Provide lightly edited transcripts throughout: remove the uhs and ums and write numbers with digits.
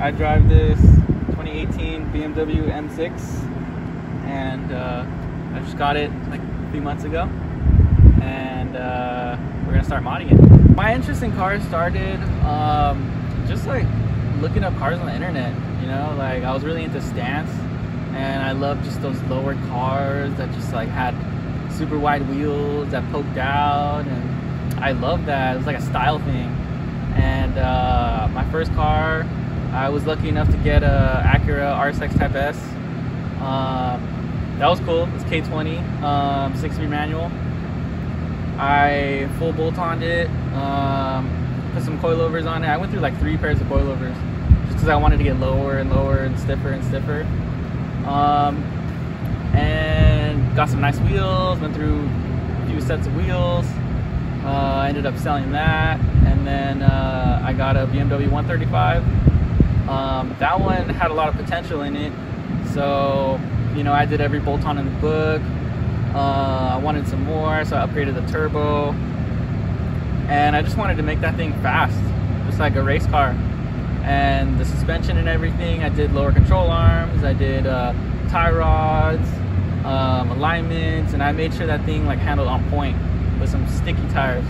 I drive this 2018 BMW M6, and I just got it like a few months ago, and we're gonna start modding it. My interest in cars started just like looking up cars on the internet, you know, like I was really into stance, and I loved just those lowered cars that just like had super wide wheels that poked out, and I loved that. It was like a style thing. And my first car, I was lucky enough to get a Acura RSX Type S. That was cool. It was K20, 6-speed manual. I full bolt-oned it, put some coilovers on it. I went through like 3 pairs of coilovers just because I wanted to get lower and lower and stiffer and stiffer. And got some nice wheels, went through a few sets of wheels. I ended up selling that, and then I got a BMW 135. That one had a lot of potential in it, so you know, I did every bolt-on in the book. I wanted some more, so I upgraded the turbo, and I just wanted to make that thing fast, just like a race car. And the suspension and everything, I did lower control arms, I did tie rods, alignments, and I made sure that thing like handled on point with some sticky tires.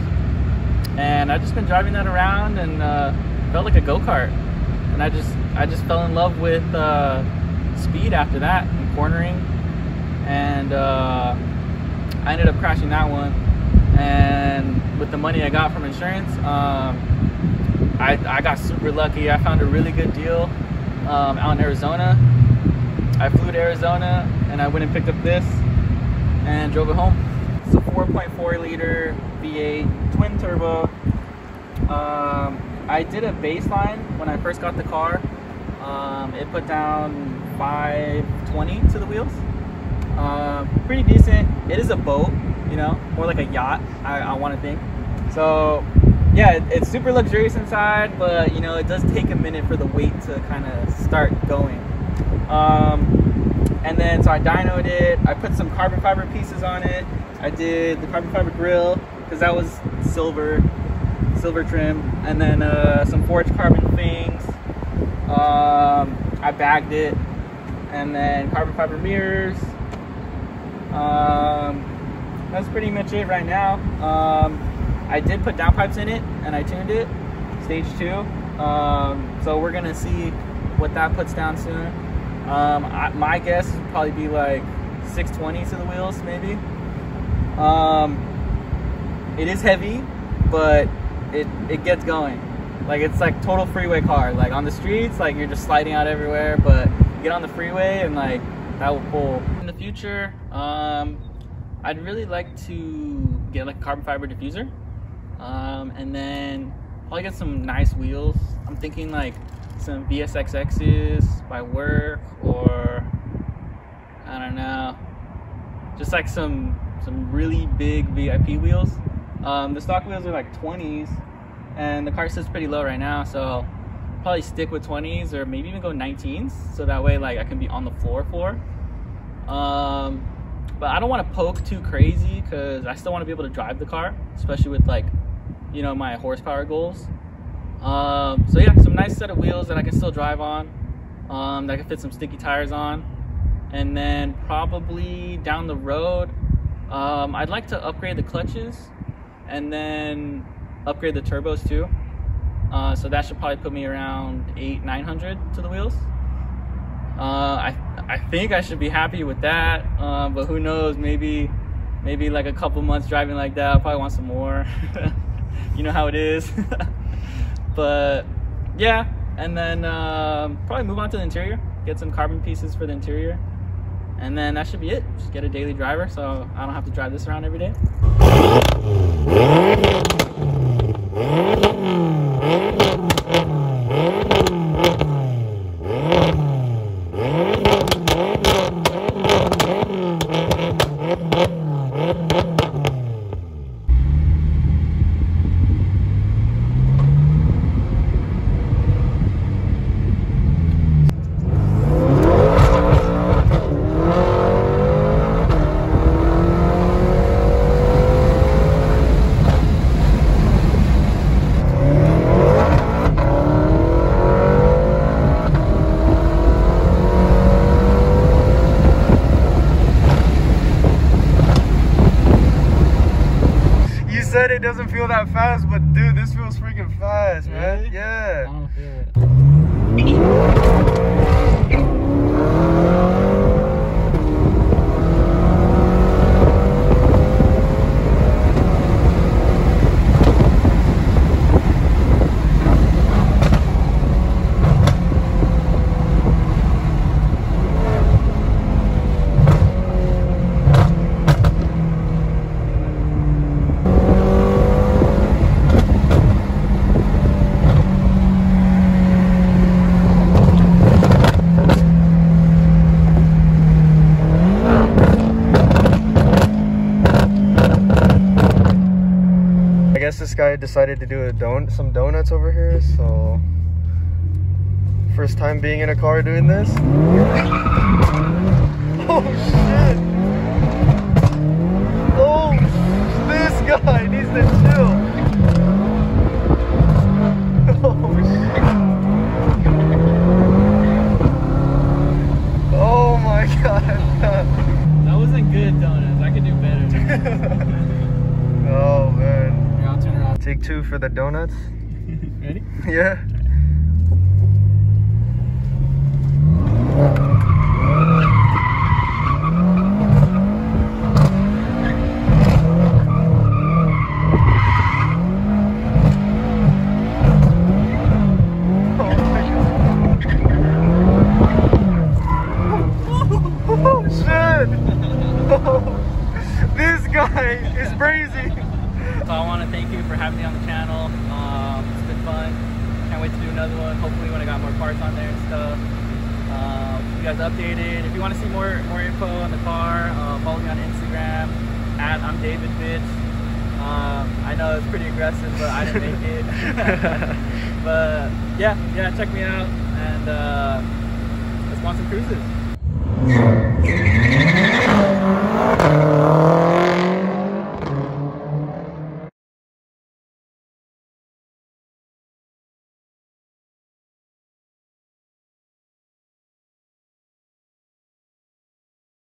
And I've just been driving that around, and felt like a go-kart. And I just fell in love with speed after that, and cornering. And I ended up crashing that one. And with the money I got from insurance, I got super lucky. I found a really good deal out in Arizona. I flew to Arizona, and I went and picked up this and drove it home. It's a 4.4 liter V8 twin turbo. I did a baseline when I first got the car. It put down 520 to the wheels. Pretty decent. It is a boat, you know, more like a yacht, I want to think. So yeah, it's super luxurious inside, but you know, it does take a minute for the weight to kind of start going. And then so I dynoed it. I put some carbon fiber pieces on it. I did the carbon fiber grill because that was silver trim, and then some forged carbon things. I bagged it, and then carbon fiber mirrors. That's pretty much it right now. I did put downpipes in it, and I tuned it, stage 2. So we're gonna see what that puts down soon. My guess would probably be like 620 to the wheels, maybe. It is heavy, but it gets going. Like, it's like total freeway car. Like on the streets, like you're just sliding out everywhere, but you get on the freeway and like that will pull. In the future, I'd really like to get like a carbon fiber diffuser, and then probably get some nice wheels. I'm thinking like some VSXXs by work, or I don't know, just like some really big VIP wheels. The stock wheels are like 20s, and the car sits pretty low right now, so probably stick with 20s or maybe even go 19s, so that way like I can be on the floor. But I don't want to poke too crazy because I still want to be able to drive the car, especially with like, you know, my horsepower goals. So yeah, some nice set of wheels that I can still drive on, that I can fit some sticky tires on. And then probably down the road, I'd like to upgrade the clutches and then upgrade the turbos too. So that should probably put me around 800-900 to the wheels. I think I should be happy with that, but who knows, maybe like a couple months driving like that, I'll probably want some more. You know how it is. But yeah, and then probably move on to the interior, get some carbon pieces for the interior, and then that should be it. Just get a daily driver so I don't have to drive this around every day. said it doesn't feel that fast, but dude, this feels freaking fast, man. Really? Yeah. I don't feel it. This guy decided to do some donuts over here, so first time being in a car doing this. Oh shit! Oh, this guy needs to chill. Oh shit! Oh my god! That wasn't good donuts. I could do better. Oh man. Turn around. Take 2 for the donuts. Ready? Yeah. Oh shit! This guy is crazy. So I want to thank you for having me on the channel. It's been fun. Can't wait to do another one. Hopefully when I got more parts on there and stuff. You guys updated. If you want to see more info on the car, follow me on Instagram at I'm David Bitch. I know it's pretty aggressive, but I didn't make it. But yeah, check me out and let's go on some cruises.